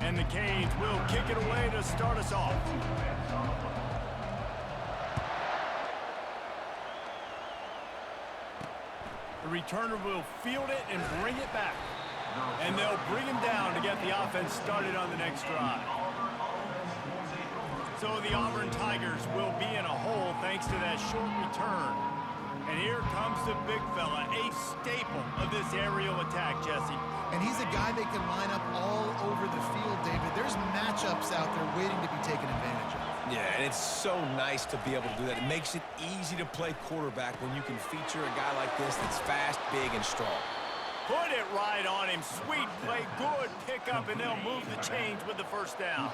And the Canes will kick it away to start us off. The returner will field it and bring it back. And they'll bring him down to get the offense started on the next drive. So the Auburn Tigers will be in a hole thanks to that short return. And here comes the big fella, a staple of this aerial attack, Jesse. And he's a guy they can line up all over the field, David. There's matchups out there waiting to be taken advantage of. Yeah, and it's so nice to be able to do that. It makes it easy to play quarterback when you can feature a guy like this that's fast, big, and strong. Put it right on him. Sweet play, good pickup, and they'll move the chains with the first down.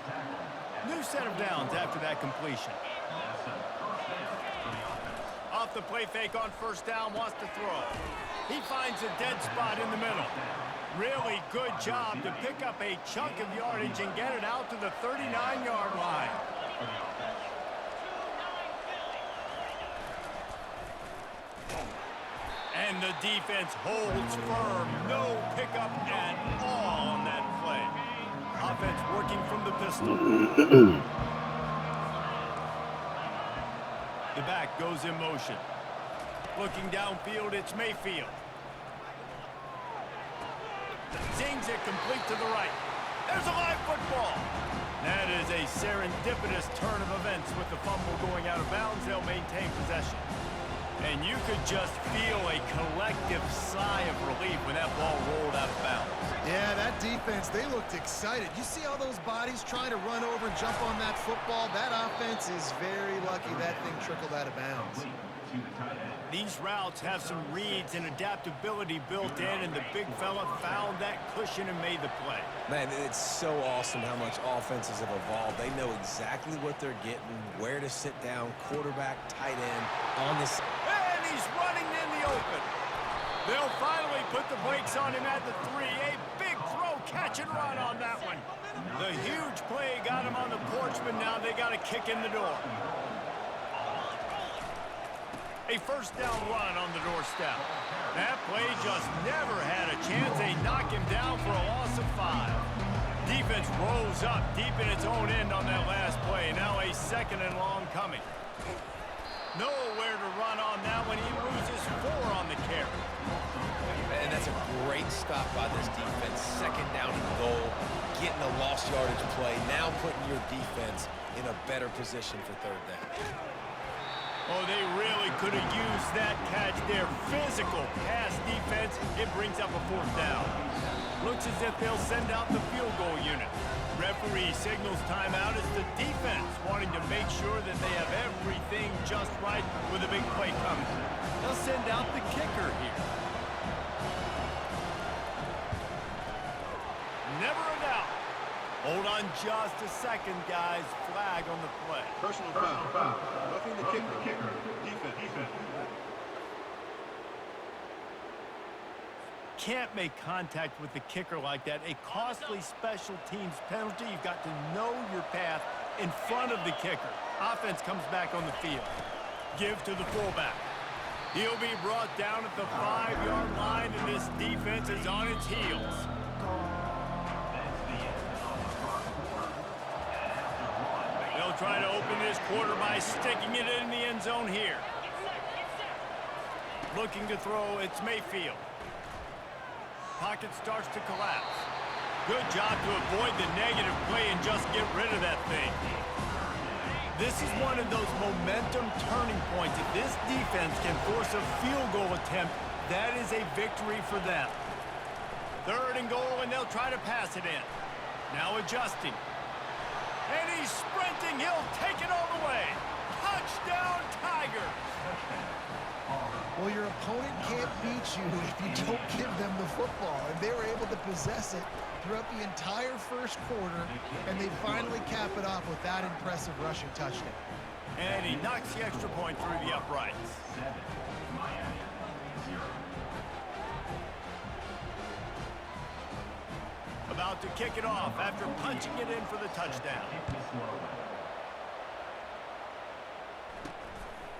New set of downs after that completion. Off the play fake on first down, wants to throw. He finds a dead spot in the middle. Really good job to pick up a chunk of yardage and get it out to the 39-yard line. And the defense holds firm. No pickup at all on that play. Offense working from the pistol. The back goes in motion. Looking downfield, it's Mayfield. Zings it complete to the right. There's a live football. That is a serendipitous turn of events with the fumble going out of bounds. They'll maintain possession. And you could just feel a collective sigh of relief when that ball rolled out of bounds. Yeah, that defense, they looked excited. You see all those bodies trying to run over and jump on that football? That offense is very lucky that thing trickled out of bounds. These routes have some reads and adaptability built in, and the big fella found that cushion and made the play. Man, it's so awesome how much offenses have evolved. They know exactly what they're getting, where to sit down, quarterback, tight end, on this. And he's running in the open. They'll finally put the brakes on him at the 3. A big throw, catch and run on that one. The huge play got him on the porch, but now they got a kick in the door. A first down run on the doorstep. That play just never had a chance. They knock him down for a loss of 5. Defense rose up deep in its own end on that last play. Now a second and long coming. Nowhere to run on that one. He loses 4 on the carry. And that's a great stop by this defense. Second down and goal. Getting a lost yardage play. Now putting your defense in a better position for third down. Oh, they really could have used that catch there. Physical pass defense. It brings up a 4th down. Looks as if they'll send out the field goal unit. Referee signals timeout as the defense wanting to make sure that they have everything just right with a big play coming. They'll send out the kicker here. Never a doubt. Hold on just a second, guys. Flag on the play. Personal foul. Roughing the kicker. Defense. Can't make contact with the kicker like that. A costly special teams penalty. You've got to know your path in front of the kicker. Offense comes back on the field. Give to the fullback. He'll be brought down at the 5-yard line, and this defense is on its heels. They'll try to open this quarter by sticking it in the end zone here. Looking to throw, it's Mayfield. Pocket starts to collapse. Good job to avoid the negative play and just get rid of that thing. This is one of those momentum turning points. If this defense can force a field goal attempt, that is a victory for them. 3rd and goal, and they'll try to pass it in. Now adjusting. And he's sprinting. He'll take it all the way. Touchdown, Tigers. Well, your opponent can't beat you if you don't give them the football. And they were able to possess it throughout the entire first quarter, and they finally cap it off with that impressive rushing touchdown. And he knocks the extra point through the uprights. About to kick it off after punching it in for the touchdown.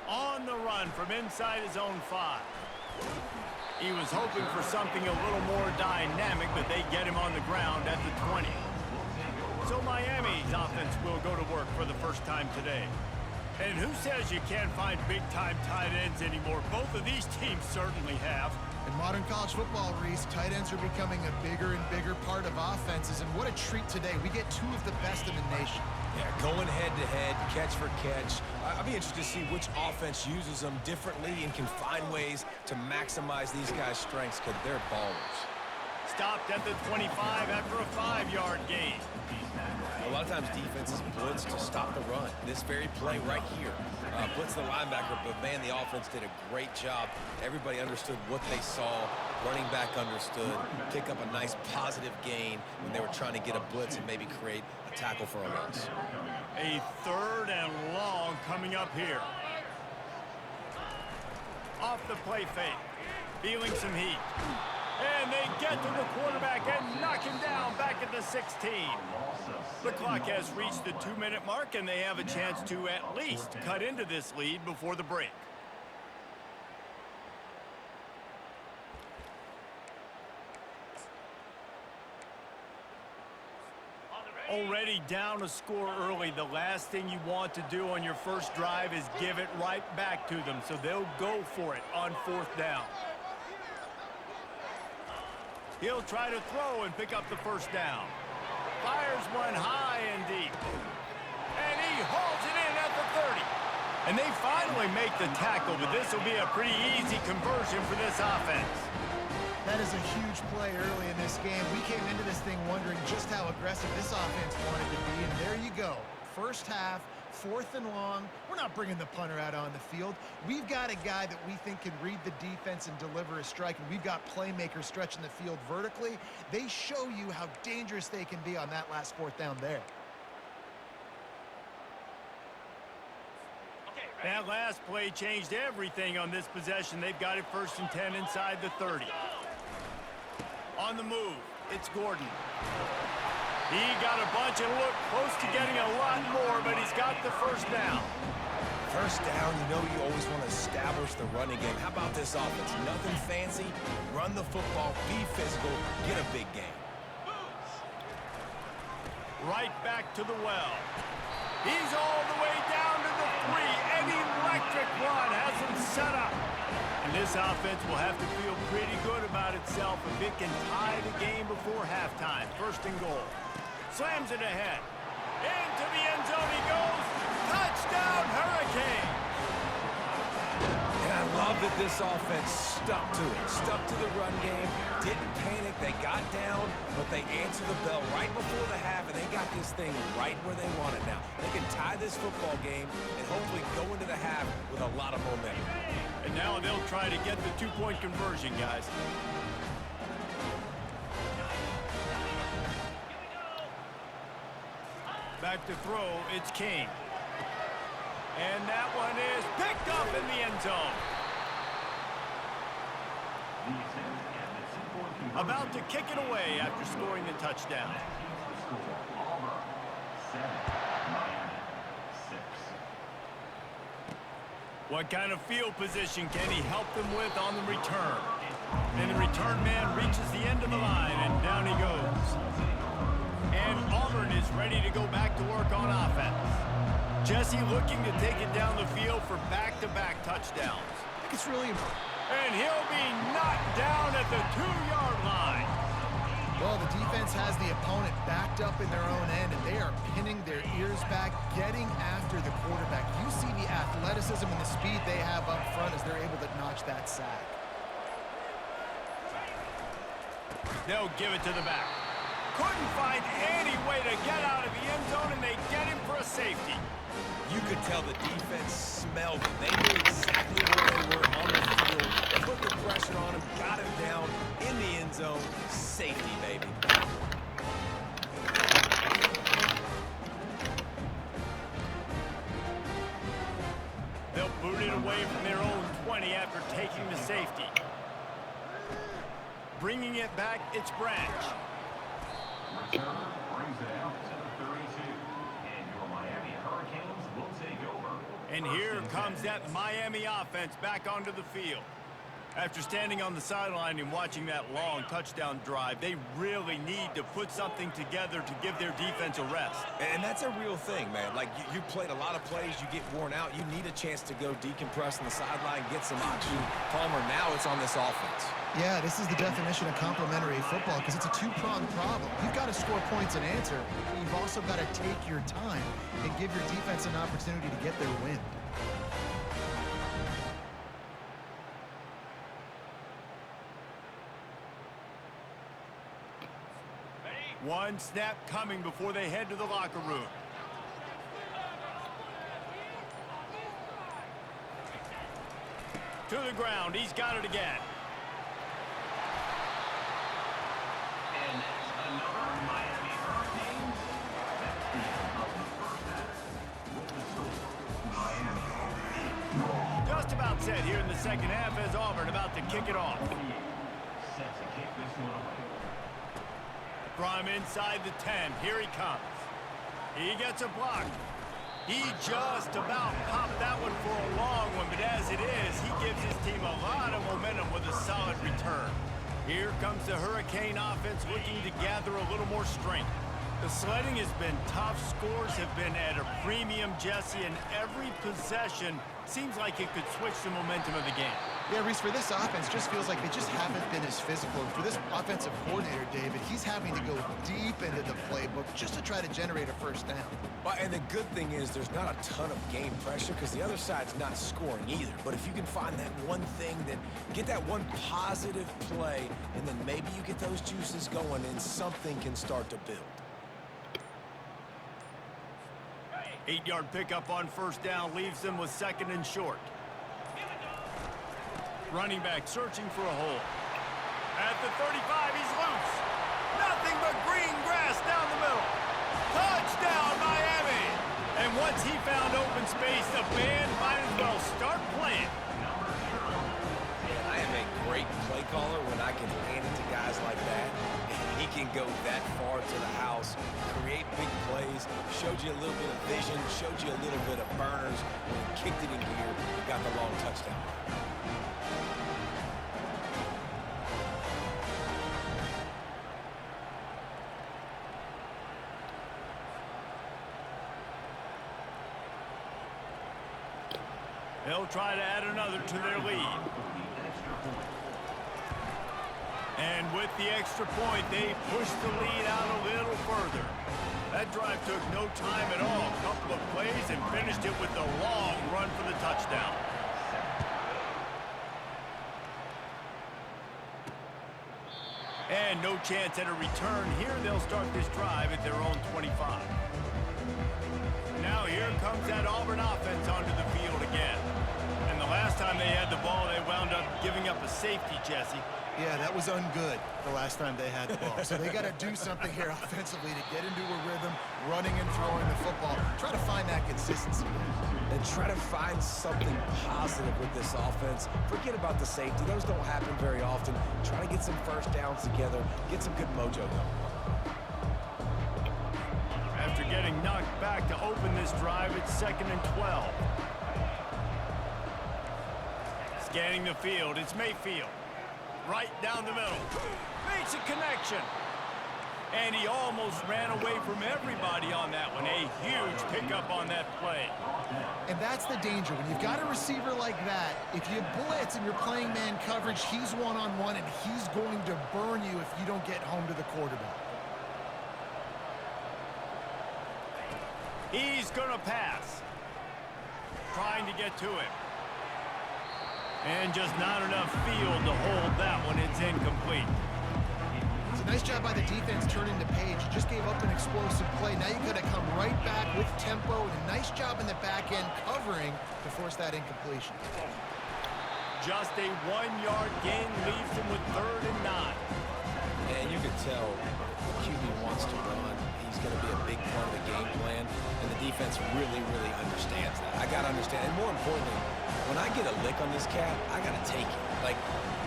On the run from inside his own 5. He was hoping for something a little more dynamic, but they get him on the ground at the 20. So Miami's offense will go to work for the first time today. And who says you can't find big-time tight ends anymore? Both of these teams certainly have. In modern college football, Reese, tight ends are becoming a bigger and bigger part of offenses, and what a treat today. We get two of the best in the nation. Yeah, going head-to-head, catch for catch. I'll be interested to see which offense uses them differently and can find ways to maximize these guys' strengths because they're ballers. Stopped at the 25 after a 5-yard gain. A lot of times defenses blitz to stop the run. This very play right here, blitz the linebacker, but man, the offense did a great job. Everybody understood what they saw. Running back understood. Pick up a nice positive gain when they were trying to get a blitz and maybe create a tackle for a loss. A 3rd and long coming up here. Off the play fake. Feeling some heat. And they get to the quarterback and knock him down back at the 16. The clock has reached the 2-minute mark, and they have a chance to at least cut into this lead before the break. Already down a score early. The last thing you want to do on your first drive is give it right back to them, so they'll go for it on 4th down. He'll try to throw and pick up the first down. Fires one high and deep. And he hauls it in at the 30. And they finally make the tackle, but this will be a pretty easy conversion for this offense. That is a huge play early in this game. We came into this thing wondering just how aggressive this offense wanted to be, and there you go. First half, 4th and long. We're not bringing the punter out on the field. We've got a guy that we think can read the defense and deliver a strike, and we've got playmakers stretching the field vertically. They show you how dangerous they can be on that last 4th down there. That last play changed everything on this possession. They've got it 1st and 10 inside the 30. On the move, it's Gordon. He got a bunch and looked close to getting a lot more, but he's got the first down. First down, you know you always want to establish the running game. How about this offense? Nothing fancy. Run the football, be physical, get a big gain. Right back to the well. He's all the way down to the 3. An electric run has him set up. And this offense will have to feel pretty good about itself if it can tie the game before halftime. 1st and goal. Slams it ahead. Into the end zone he goes. Touchdown, Hurricane. And I love that this offense stuck to it. Stuck to the run game. Didn't panic. They got down, but they answered the bell right before the half, and they got this thing right where they want it now. They can tie this football game and hopefully go into the half with a lot of momentum. And now they'll try to get the 2-point conversion, guys. Back to throw, it's King. And that one is picked up in the end zone. About to kick it away after scoring the touchdown. What kind of field position can he help them with on the return? And the return man reaches the end of the line, and down he goes. And Auburn is ready to go back to work on offense. Jesse looking to take it down the field for back-to-back touchdowns. I think it's really important. And he'll be knocked down at the 2-yard line. Well, the defense has the opponent backed up in their own end, and they are pinning their ears back, getting after the quarterback. You see the athleticism and the speed they have up front as they're able to notch that sack. They'll give it to the back. Couldn't find any way to get out of the end zone, and they get him for a safety. You could tell the defense smelled it. They knew exactly where they were on the field, put the pressure on him, got him down in the end zone. Safety, baby. They'll boot it away from their own 20 after taking the safety. Bringing it back, it's Branch. Brings it out to the 32. And your Miami Hurricanes will take over. And here comes that Miami offense back onto the field. After standing on the sideline and watching that long touchdown drive, they really need to put something together to give their defense a rest. And that's a real thing, man. Like, you played a lot of plays, you get worn out. You need a chance to go decompress on the sideline, get some oxygen. Palmer, now it's on this offense. Yeah, this is the definition of complementary football because it's a two-pronged problem. You've got to score points and answer, but you've also got to take your time and give your defense an opportunity to get their wind. One snap coming before they head to the locker room. To the ground. He's got it again. And another Miami Hurricanes. That's the end of the first half. With the score, Miami. Just about set here in the second half as Auburn about to kick it off. Set to kick this one away. From inside the 10, here he comes. He gets a block. He just about popped that one for a long one, but as it is, he gives his team a lot of momentum with a solid return. Here comes the Hurricane offense looking to gather a little more strength. The sledding has been tough. Scores have been at a premium, Jesse, and every possession seems like it could switch the momentum of the game. Yeah, Reese, for this offense, just feels like they just haven't been as physical. And for this offensive coordinator, David, he's having to go deep into the playbook just to try to generate a first down. Well, and the good thing is there's not a ton of game pressure because the other side's not scoring either. But if you can find that one thing, that get that one positive play, and then maybe you get those juices going and something can start to build. 8-yard pickup on first down leaves them with second and short. Running back searching for a hole. At the 35, he's loose. Nothing but green grass down the middle. Touchdown, Miami! And once he found open space, the band might as well start playing. Man, I am a great play caller when I can hand it to guys like that. He can go that far to the house, create big plays, showed you a little bit of vision, showed you a little bit of burners. When he kicked it in here, he got the long touchdown. They'll try to add another to their lead. And with the extra point, they push the lead out a little further. That drive took no time at all. A couple of plays and finished it with a long run for the touchdown. And no chance at a return. Here they'll start this drive at their own 25. Now here comes that Auburn offense onto the field again. And the last time they had the ball, they wound up giving up a safety, Jesse. Yeah, that was ungood the last time they had the ball. So they got to do something here offensively to get into a rhythm, running and throwing the football. Try to find that consistency. And try to find something positive with this offense. Forget about the safety. Those don't happen very often. Try to get some first downs together. Get some good mojo going. After getting knocked back to open this drive, it's 2nd and 12. Scanning the field, it's Mayfield. Right down the middle. Makes a connection. And he almost ran away from everybody on that one. A huge pickup on that play. And that's the danger. When you've got a receiver like that, if you blitz and you're playing man coverage, he's one-on-one, and he's going to burn you if you don't get home to the quarterback. He's going to pass. Trying to get to him. And just not enough field to hold that one. It's incomplete. It's a nice job by the defense turning the page. You just gave up an explosive play. Now you got to come right back with tempo. And a nice job in the back end covering to force that incompletion. Just a 1-yard gain leaves him with 3rd and 9. And you can tell the QB wants to run. He's going to be a big part of the game plan. And the defense really, really understands that. I got to understand. And more importantly, when I get a lick on this cat, I got to take it. Like,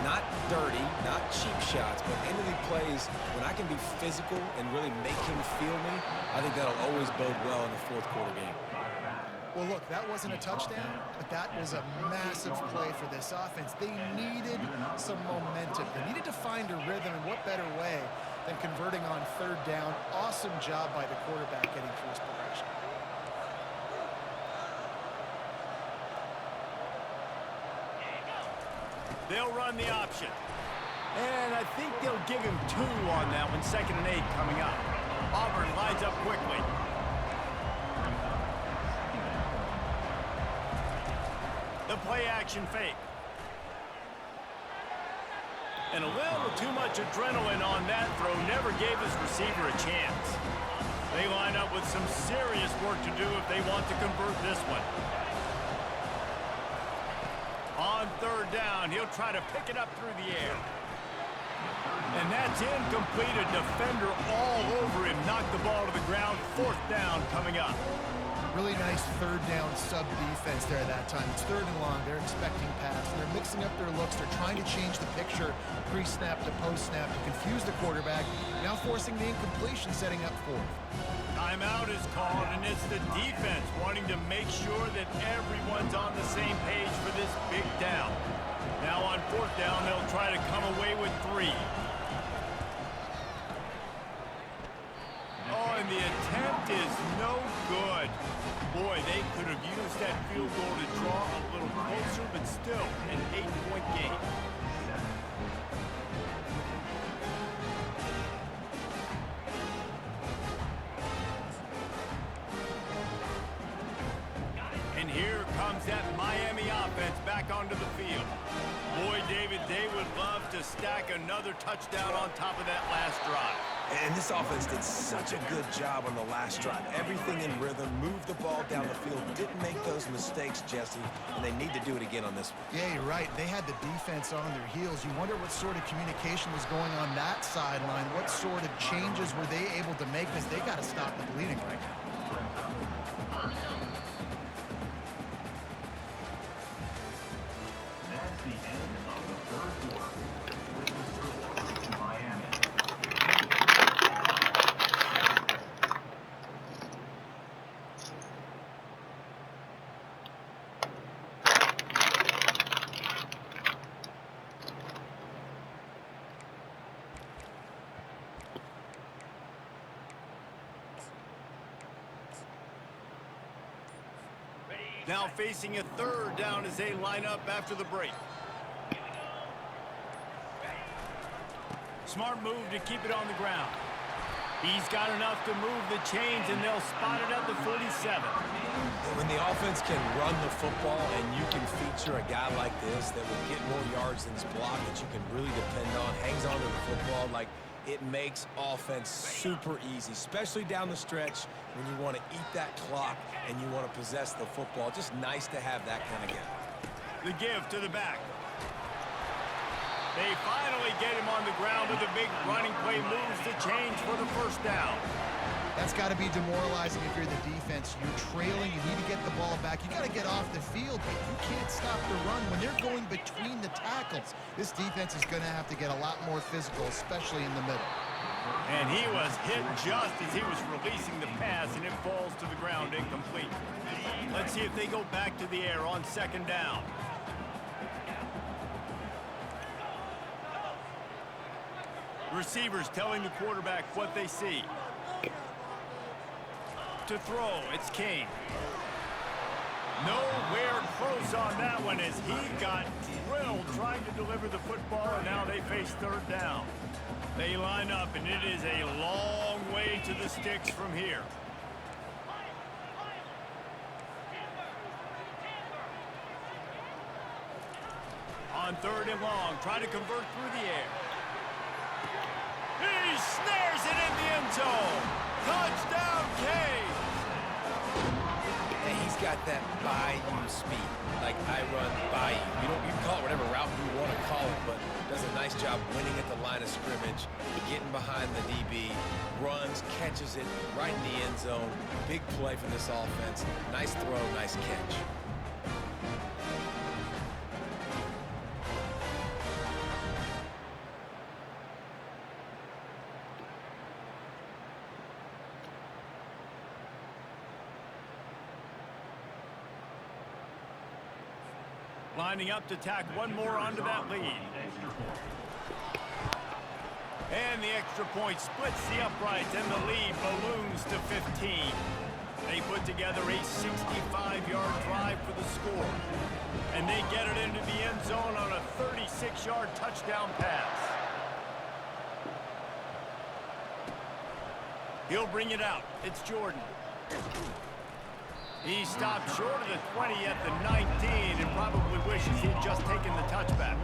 not dirty, not cheap shots, but end of the plays, when I can be physical and really make him feel me, I think that'll always bode well in the 4th quarter game. Well, look, that wasn't a touchdown, but that was a massive play for this offense. They needed some momentum. They needed to find a rhythm, and what better way than converting on third down. Awesome job by the quarterback getting through his progression. They'll run the option. And I think they'll give him 2 on that one, 2nd and 8 coming up. Auburn lines up quickly. The play action fake. And a little too much adrenaline on that throw never gave his receiver a chance. They line up with some serious work to do if they want to convert this one. On third down, he'll try to pick it up through the air. And that's incomplete. A defender all over him. Knocked the ball to the ground. 4th down coming up. Really nice third down sub defense there that time. It's 3rd and long. They're expecting pass. They're mixing up their looks. They're trying to change the picture pre-snap to post-snap to confuse the quarterback. Now forcing the incompletion, setting up 4th. Timeout is called, and it's the defense wanting to make sure that everyone's on the same page for this big down. Now on 4th down, they'll try to come away with 3. Oh, and the attempt is no good. Boy, they could have used that field goal to draw a little closer, but still an 8-point game. And here comes that Miami offense back onto the field. Boy, David, they would love to stack another touchdown on top of that last drive. And this offense did such a good job on the last drive. Everything in rhythm, moved the ball down the field, didn't make those mistakes, Jesse, and they need to do it again on this one. Yeah, you're right. They had the defense on their heels. You wonder what sort of communication was going on that sideline. What sort of changes were they able to make, because they got to stop the bleeding right now. That's the end of the 3rd quarter. With the score, Miami. Now facing a 3rd down as they line up after the break. Smart move to keep it on the ground. He's got enough to move the chains, and they'll spot it at the 47. When the offense can run the football and you can feature a guy like this that will get more yards than his block that you can really depend on, hangs on to the football, like, it makes offense super easy, especially down the stretch when you want to eat that clock and you want to possess the football. Just nice to have that kind of guy. The give to the back. They finally get him on the ground with a big running play, moves the chains for the 1st down. That's got to be demoralizing if you're the defense. You're trailing. You need to get the ball back. You got to get off the field, but you can't stop the run. When they're going between the tackles, this defense is going to have to get a lot more physical, especially in the middle. And he was hit just as he was releasing the pass, and it falls to the ground incomplete. Let's see if they go back to the air on 2nd down. Receivers telling the quarterback what they see. To throw, it's King. Nowhere close on that one as he got drilled trying to deliver the football, and now they face 3rd down. They line up, and it is a long way to the sticks from here. On 3rd and long, try to convert through the air. He snares it in the end zone. Touchdown, Canes. And he's got that by-you speed, like I run by you. You can call it whatever route you want to call it, but does a nice job winning at the line of scrimmage, getting behind the DB, runs, catches it right in the end zone. Big play for this offense. Nice throw, nice catch. Lining up to tack one more onto that lead. And the extra point splits the uprights, and the lead balloons to 15. They put together a 65-yard drive for the score. And they get it into the end zone on a 36-yard touchdown pass. He'll bring it out. It's Jordan. He stopped short of the 20 at the 19 and probably wishes he'd just taken the touchback.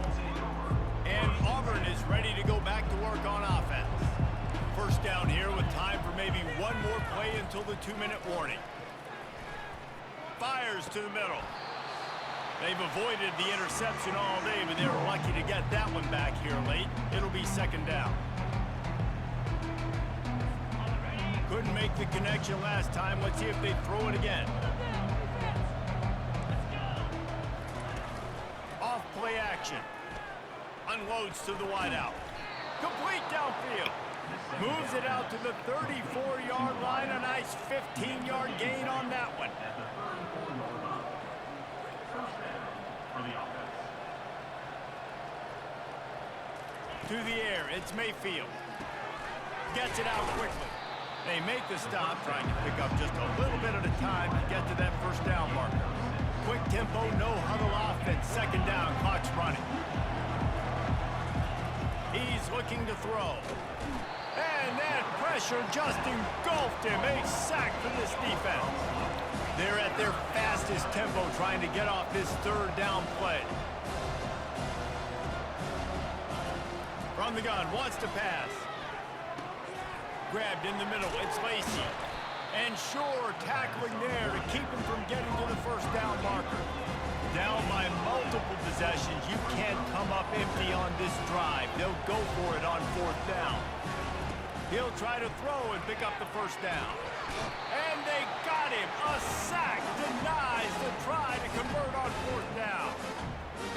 And Auburn is ready to go back to work on offense. First down here with time for maybe one more play until the 2-minute warning. Fires to the middle. They've avoided the interception all day, but they were lucky to get that one back here late. It'll be second down. Couldn't make the connection last time. Let's see if they throw it again. Off play action. Unloads to the wideout. Complete downfield. Moves it out to the 34-yard line. A nice 15-yard gain on that one. To the air, it's Mayfield. Gets it out quickly. They make the stop, trying to pick up just a little bit at a time to get to that first down marker. Quick tempo, no huddle offense. Second down, clock's running. He's looking to throw. And that pressure just engulfed him. A sack for this defense. They're at their fastest tempo trying to get off this third down play. From the gun, wants to pass. Grabbed in the middle, it's Lacey. And Shore tackling there to keep him from getting to the first down marker. Down by multiple possessions, you can't come up empty on this drive. They'll go for it on fourth down. He'll try to throw and pick up the first down. And they got him. A sack denies the try to convert on fourth down.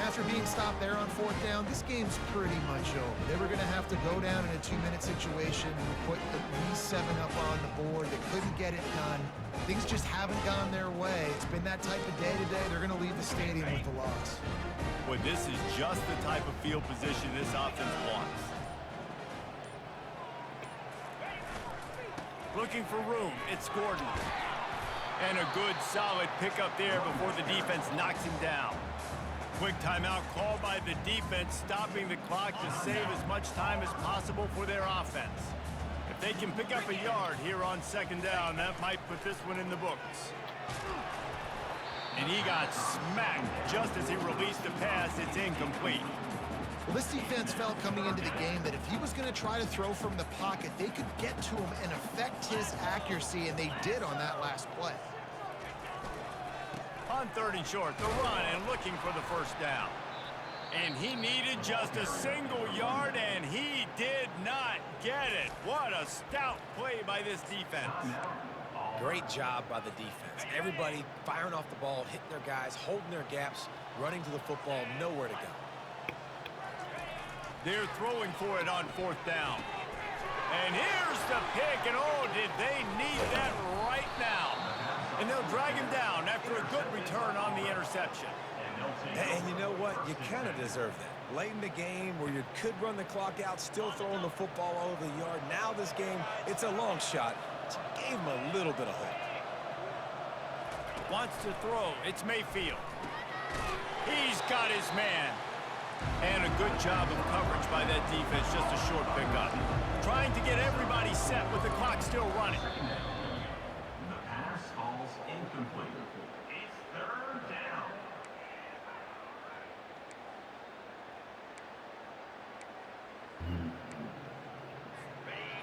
After being stopped there on fourth down, this game's pretty much over. They were going to have to go down in a 2-minute situation and put at least 7 up on the board. They couldn't get it done. Things just haven't gone their way. It's been that type of day today. They're going to leave the stadium with the loss. Boy, this is just the type of field position this offense wants. Looking for room, it's Gordon. And a good, solid pickup there before the defense knocks him down. Quick timeout called by the defense, stopping the clock to save as much time as possible for their offense. If they can pick up a yard here on second down, that might put this one in the books. And he got smacked just as he released the pass. It's incomplete. Well, this defense felt coming into the game that if he was going to try to throw from the pocket, they could get to him and affect his accuracy, and they did on that last play. On third and short, the run and looking for the first down. And he needed just a single yard, and he did not get it. What a stout play by this defense. Great job by the defense. Everybody firing off the ball, hitting their guys, holding their gaps, running to the football, nowhere to go. They're throwing for it on fourth down. And here's the pick, and oh, did they need that right now. And they'll drag him down after a good return on the interception. And you know what? You kind of deserve that. Late in the game where you could run the clock out, still throwing the football all over the yard. Now this game, it's a long shot. It gave him a little bit of hope. Wants to throw. It's Mayfield. He's got his man. And a good job of coverage by that defense. Just a short pickup. Trying to get everybody set with the clock still running. The pass falls incomplete. It's third down.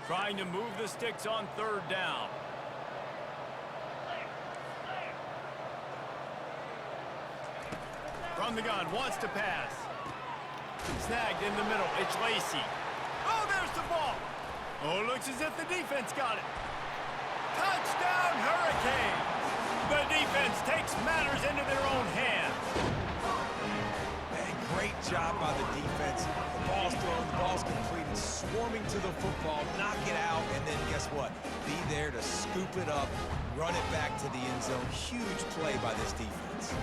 Trying to move the sticks on third down. From the gun, wants to pass. Snagged in the middle, it's Lacey. Oh, there's the ball. Oh, looks as if the defense got it. Touchdown, Hurricanes. The defense takes matters into their own hands. Man, great job by the defense. The ball's thrown, the ball's completed, swarming to the football, knock it out, and then guess what? Be there to scoop it up, run it back to the end zone. Huge play by this defense.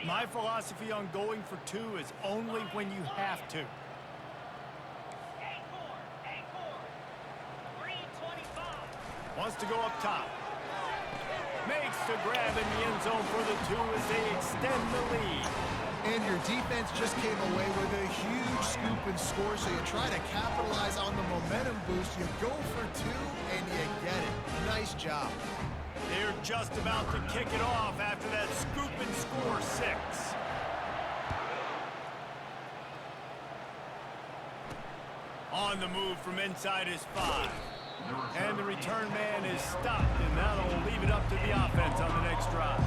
My philosophy on going for 2 is only when you have to. Wants to go up top. Makes the grab in the end zone for the 2 as they extend the lead. And your defense just came away with a huge scoop and score, so you try to capitalize on the momentum boost. You go for 2, and you get it. Nice job. They're just about to kick it off after that scoop and score 6. On the move from inside his 5. And the return man is stopped, and that'll leave it up to the offense on the next drive.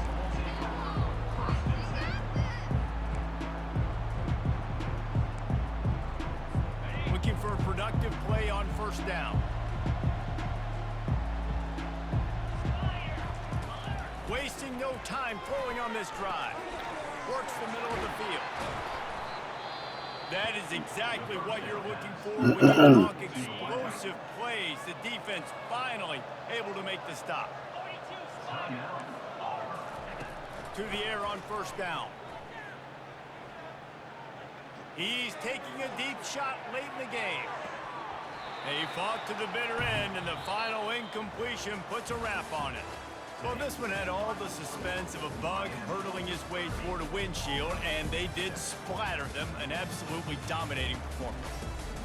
Looking for a productive play on first down. Wasting no time throwing on this drive. Works the middle of the field. That is exactly what you're looking for when you talk explosive plays. The defense finally able to make the stop. To the air on first down. He's taking a deep shot late in the game. He fought to the bitter end, and the final incompletion puts a wrap on it. Well, this one had all the suspense of a bug hurtling his way toward a windshield, and they did splatter them. An absolutely dominating performance.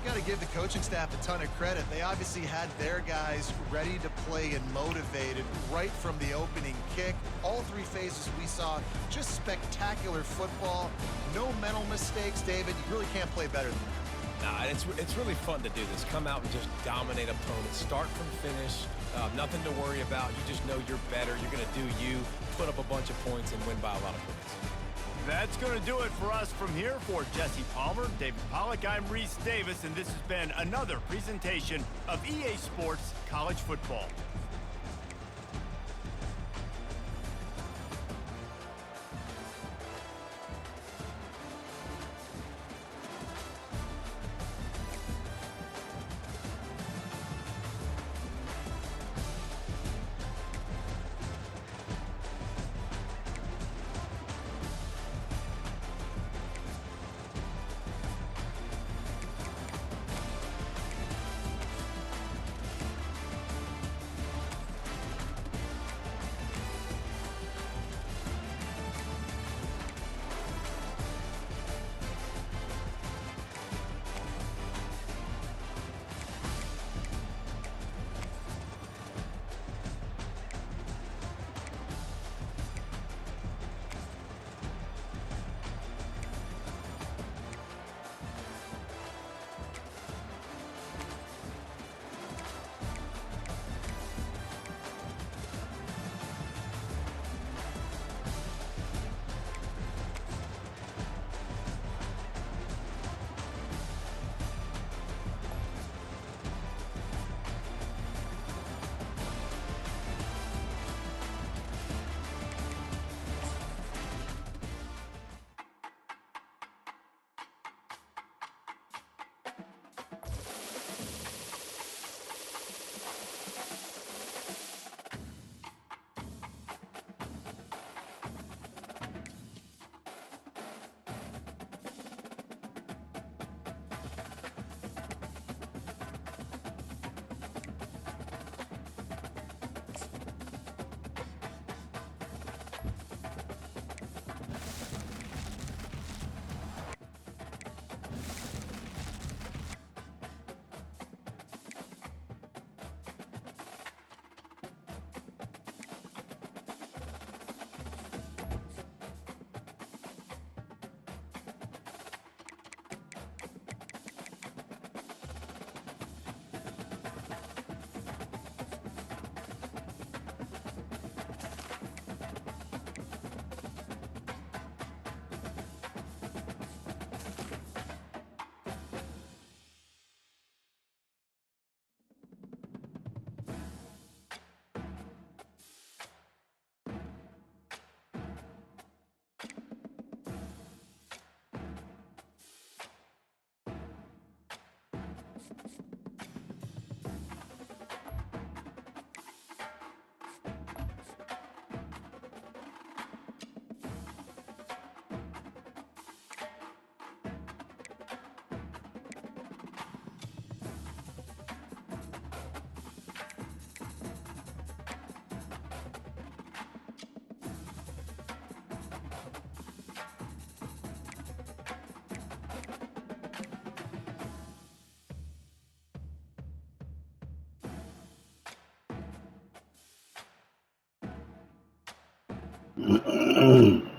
You got to give the coaching staff a ton of credit. They obviously had their guys ready to play and motivated right from the opening kick. All 3 phases we saw, just spectacular football. No mental mistakes, David. You really can't play better than that. Nah, it's really fun to do this. Come out and just dominate opponents. Start from finish. Nothing to worry about. You just know you're better. You're going to do you, put up a bunch of points, and win by a lot of points. That's going to do it for us from here. For Jesse Palmer, David Pollack, I'm Reese Davis, and this has been another presentation of EA Sports College Football. defense.